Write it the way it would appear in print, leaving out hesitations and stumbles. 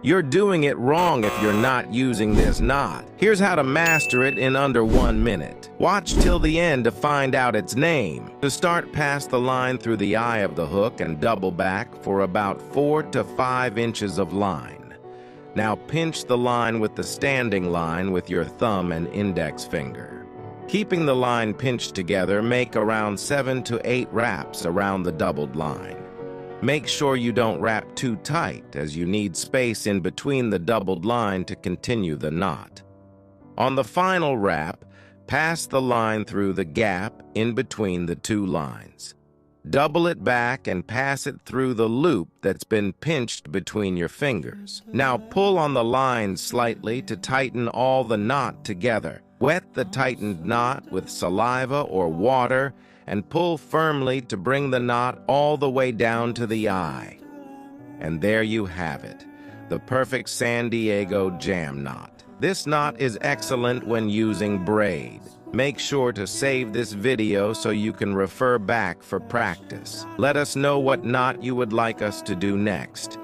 You're doing it wrong if you're not using this knot. Here's how to master it in under 1 minute. Watch till the end to find out its name. To start, pass the line through the eye of the hook and double back for about 4 to 5 inches of line. Now pinch the line with the standing line with your thumb and index finger. Keeping the line pinched together, make around 7 to 8 wraps around the doubled line. Make sure you don't wrap too tight, as you need space in between the doubled line to continue the knot. On the final wrap, pass the line through the gap in between the two lines. Double it back and pass it through the loop that's been pinched between your fingers. Now pull on the line slightly to tighten all the knot together. Wet the tightened knot with saliva or water and pull firmly to bring the knot all the way down to the eye. And there you have it, the perfect San Diego jam knot. This knot is excellent when using braid. Make sure to save this video so you can refer back for practice. Let us know what knot you would like us to do next.